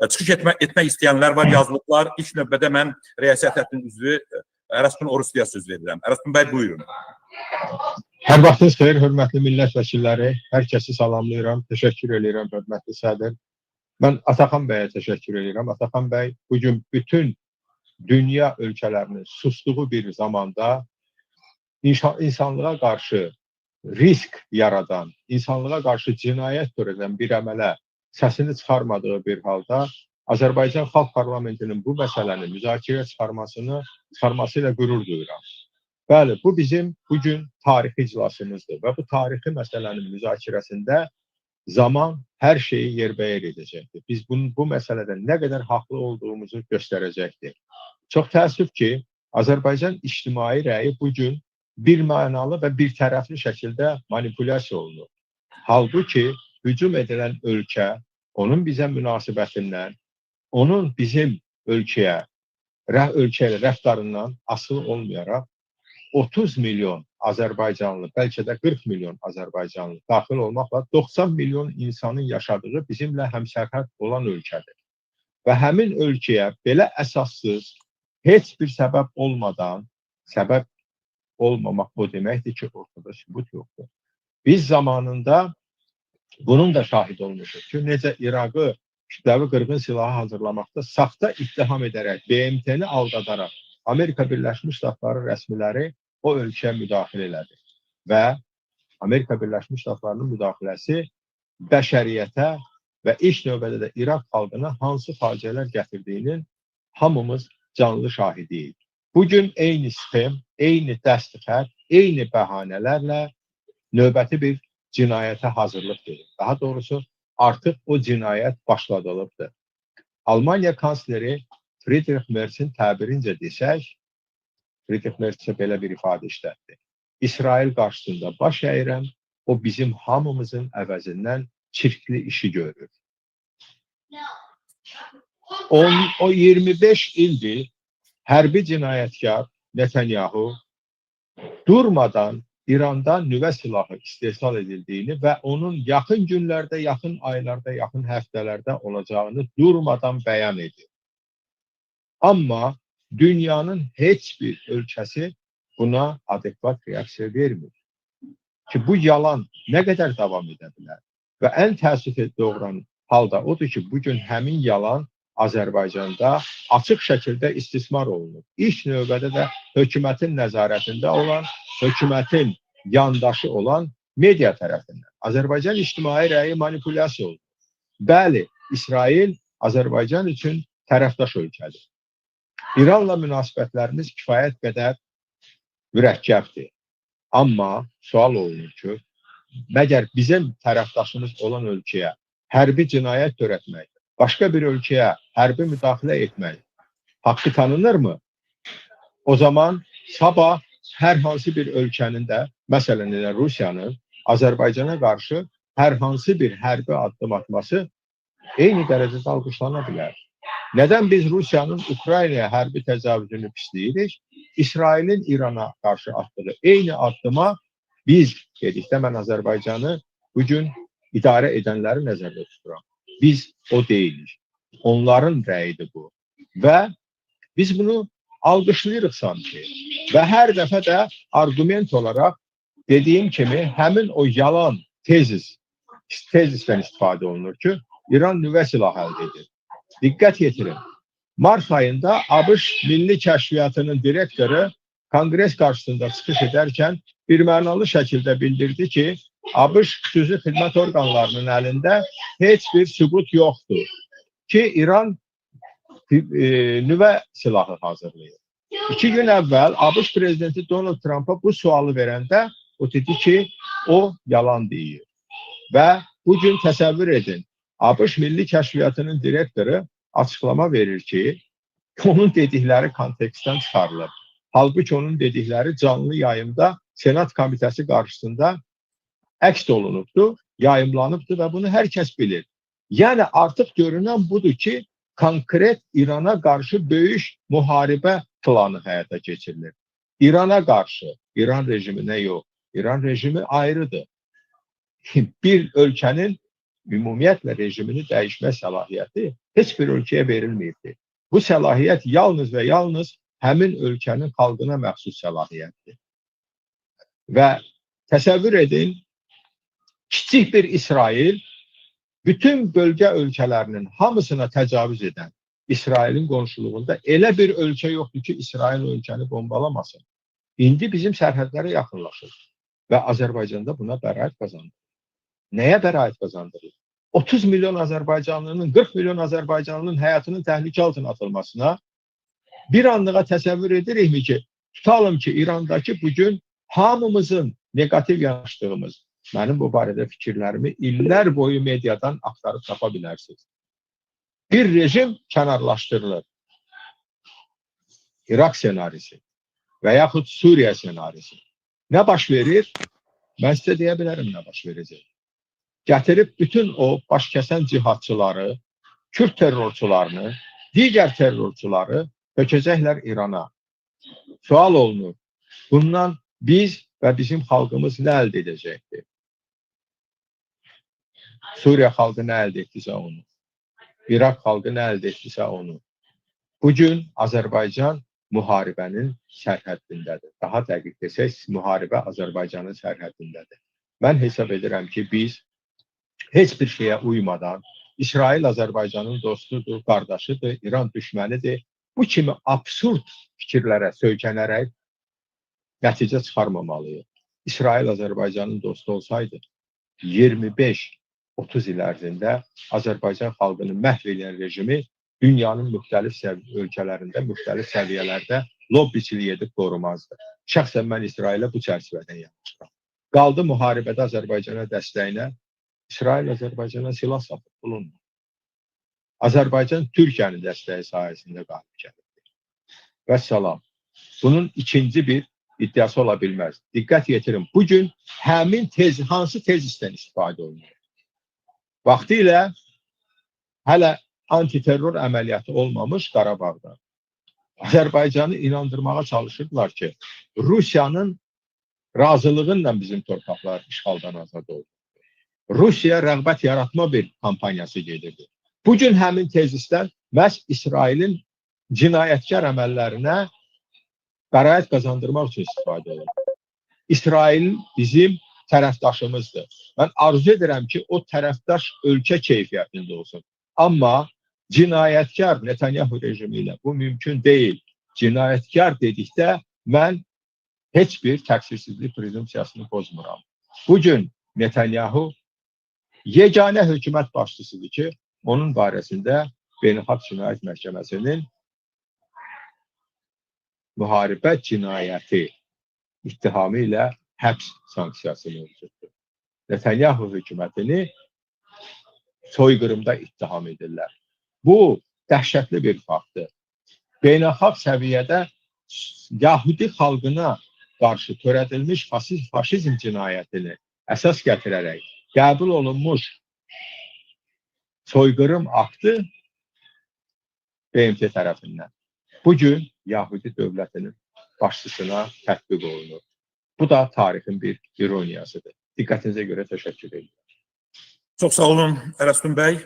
çıxış etmək istəyənlər var, yazılıblar. İlk növbədə mən Rəyasət Heyətinin üzvü Ərəstun Orusluya söz verirəm. Ərəstun bəy, buyurun. Hər vaxtınız xeyir, hörmətli millət vəkilləri. Hər kəsi salamlayıram, təşəkkür edirəm, hörmətli sədr. Mən Ataxan bəyə təşəkkür edirəm. Ataxan bəy bugün bütün dünya ölkələrinin sustuğu bir zamanda insanlığa qarşı risk yaradan, insanlığa qarşı cinayət törədən bir əmələ səsini çıxarmadığı bir halda Azərbaycan Xalq Parlamentinin bu məsələni müzakirəyə çıxarması ilə qürur duyuram. Bəli, bu bizim bugün tarixi iclasımızdır və bu tarixi məsələnin müzakirəsində zaman hər şeyi yerbəyer edəcəkdir. Biz bu məsələdə nə qədər haqlı olduğumuzu göstərəcəkdir. Çox təəssüf ki, Azərbaycan ictimai rəyi bugün bir mənalı və bir tərəfli şəkildə manipulyasiya olunur. Halbuki hücum edilən ölkə, onun bizə münasibətindən, onun bizim ölkəyə rəftarından asılı olmayaraq 30 milyon Azərbaycanlı, bəlkə də 40 milyon Azərbaycanlı daxil olmaqla 90 milyon insanın yaşadığı bizimlə həmsərhəd olan ölkədir. Və həmin ölkəyə belə əsassız, heç bir səbəb olmadan, səbəb olmamaq o deməkdir ki, ortada sübut yoxdur. Biz zamanında bunun da şahid olmuşuq ki, necə İraqı kütləvi qırğın silahı hazırlamaqda saxta ittiham edərək, BMT-ni aldadaraq Amerika Birləşmiş Ştatları rəsmiləri o ölkəyə müdaxilə elədi. Və Amerika Birləşmiş Ştatlarının müdaxiləsi bəşəriyyətə və ilk növbədə də İraq xalqına hansı faciələr gətirdiyinin hamımız canlı şahidiyik. Bugün eyni sistem, eyni dəstixət, eyni bəhanələrlə növbəti bir cinayətə hazırlıq gedir. Daha doğrusu, artıq o cinayət başladılıbdır. Almanya kansleri Friedrich Merz'in təbirincə desək, Friedrich Merz belə bir ifadə işlətdi. İsrail qarşısında baş əyirəm, o bizim hamımızın əvəzindən çirkli işi görür. O 25 ildir hərbi cinayətkar Netanyahu durmadan İranda nüvə silahı istehsal edildiyini və onun yaxın günlərdə, yaxın aylarda, yaxın həftələrdə olacağını durmadan bəyan edir. Amma dünyanın heç bir ölkəsi buna adekvat reaksiya vermir. Ki bu yalan nə qədər davam edə bilər? Və ən təəssüf doğuran halda odur ki, bugün həmin yalan Azərbaycanda açıq şəkildə istismar olunur. İlk növbədə də hökumətin nəzarətində olan, hökumətin yandaşı olan media tərəfindən. Azərbaycan ictimai rəyi manipulyasiya olunur. Bəli, İsrail Azərbaycan üçün tərəfdaş ölkədir. İranla münasibətlərimiz kifayət qədər mürəkkəbdir. Amma sual olunur ki, məgər bizim tərəfdaşımız olan ölkəyə hərbi cinayət törətmək, başqa bir ölkəyə hərbi müdaxilə etmək haqqı tanınırmı? O zaman sabah hər hansı bir ölkənin də, məsələn Rusiyanın Azərbaycana qarşı hər hansı bir hərbi addım atması eyni dərəcədə alqışlana bilər. Nədən biz Rusiyanın Ukraynaya hərbi təcavüzünü pisləyirik? İsrailin İrana qarşı atdığı eyni addıma biz dedikdə mən Azərbaycanı bugün idarə edənləri nəzərdə tuturam. Biz o deyilik. Onların rəyidir bu. Və biz bunu alqışlayırıq sanki. Və hər dəfə də arqument olaraq dediyim kimi həmin o yalan tezisdən istifadə olunur ki, İran nüvə silahı əldə edir. Diqqət yetirin. Mart ayında ABŞ Milli Kəşfiyyatının direktoru Konqres qarşısında çıxış edərkən birmənalı şəkildə bildirdi ki, ABŞ xüsusi xidmət orqanlarının əlində heç bir sübut yoxdur ki, İran nüvə silahı hazırlayır. 2 gün əvvəl ABŞ prezidenti Donald Trump'a bu sualı verəndə o dedi ki, o yalan deyir. Və bugün təsəvvür edin, ABŞ Milli Kəşfiyyatının direktoru açıqlama verir ki, onun dedikləri kontekstdən çıxarılır. Halbuki onun dedikləri canlı yayımda Senat Komitəsi qarşısında əks olunubdur, yayımlanıbdır və bunu hər kəs bilir. Yəni artıq görünən budur ki, konkret İrana qarşı böyük müharibə planı həyata keçirilir. İrana qarşı, İran rejiminə yox, İran rejimi ayrıdır. Bir ölkənin ümumiyyətlə rejimini dəyişmə səlahiyyəti heç bir ölkəyə verilməyibdir. Bu səlahiyyət yalnız və yalnız həmin ölkənin xalqına məxsus səlahiyyətdir. Və təsəvvür edin, kiçik bir İsrail bütün bölgə ölkələrinin hamısına təcavüz edən İsrailin qonşuluğunda elə bir ölkə yoxdur ki, İsrail ölkəni bombalamasın. İndi bizim sərhədlərə yaxınlaşır və Azərbaycanda buna bəraət qazandırır. Nəyə bəraət qazandırır? 30 milyon Azərbaycanlının, 40 milyon Azərbaycanlının həyatının təhlükə altına atılmasına bir anlığa təsəvvür edirikmi ki, tutalım ki, İrandakı bugün hamımızın negativ yanaşdığımız, mənim bu barədə fikirlərimi illər boyu mediadan axtarıb tapa bilərsiniz. Bir rejim kənarlaşdırılır. İraq senarisi və yaxud Suriya senarisi. Nə baş verir? Mən sizə deyə bilərəm nə baş verəcək. Gətirib bütün o baş kəsən cihadçıları, Kürt terrorçularını, digər terrorçuları tökəcəklər İrana. Sual olunur. Bundan biz və bizim xalqımız nə əldə edəcəkdir? Suriya xalqı nə əldə etdisə onu. İraq xalqı nə əldə etdisə onu. Bugün Azərbaycan müharibənin sərhəddindədir. Daha dəqiq desək, müharibə Azərbaycanın sərhəddindədir. Mən hesab edirəm ki, biz heç bir şeyə uymadan, İsrail Azərbaycanın dostudur, qardaşıdır, İran düşmənidir. Bu kimi absurd fikirlərə söykənərək nəticə çıxarmamalıyıq. İsrail Azərbaycanın dostu olsaydı, 25-30 il ərzində Azərbaycan xalqını məhv edən rejimi dünyanın müxtəlif ölkələrində, müxtəlif səviyyələrdə lobbiçilik edib qorumazdı. Şəxsən mən İsrailə bu çərçivədən yanaşıram. Qaldı müharibədə Azərbaycana dəstəyinə, İsrail Azərbaycana silah satıb bulundu. Azərbaycan Türkiyənin dəstəyi sayəsində qalib gəldi. Vəssalam. Bunun ikinci bir iddiası ola bilməz. Diqqət yetirin. Bugün həmin hansı tezisdən istifadə olunur? Vaxtilə hələ antiterror əməliyyatı olmamış Qarabağda Azərbaycanı inandırmağa çalışırdılar ki, Rusiyanın razılığıyla bizim torpaqlar işğaldan azad oldu. Rusiya rəğbət yaratma bir kampaniyası gedirdi. Bugün həmin tezisdən məhz İsrailin cinayətkar əməllərinə bəraət qazandırmaq üçün istifadə olunur. İsrail bizim tərəfdaşımızdır. Mən arzu edirəm ki, o tərəfdaş ölkə keyfiyyətində olsun. Amma cinayətkar Netanyahu rejimi ilə bu mümkün deyil. Cinayətkar dedikdə mən heç bir təqsirsizlik prezumpsiyasını pozmuram. Bugün Netanyahu yeganə hökumət başçısıdır ki, onun barəsində Beynəlxalq Cinayət Məhkəməsinin müharibə cinayəti ittihamı ilə həbs sanksiyası mövcuddur. Netanyahu hökumətini soyqırımda ittiham edirlər. Bu dəhşətli bir faktdır. Beynəlxalq səviyyədə Yahudi xalqına qarşı törədilmiş faşizm cinayətini əsas gətirərək qəbul olunmuş soyqırım aktı BMT tərəfindən bugün Yahudi dövlətinin başçısına tətbiq olunur. Bu da tarixin bir ironiyasıdır. Diqqətinizə görə təşəkkür edirəm. Çox sağ olun Ərəstun bəy.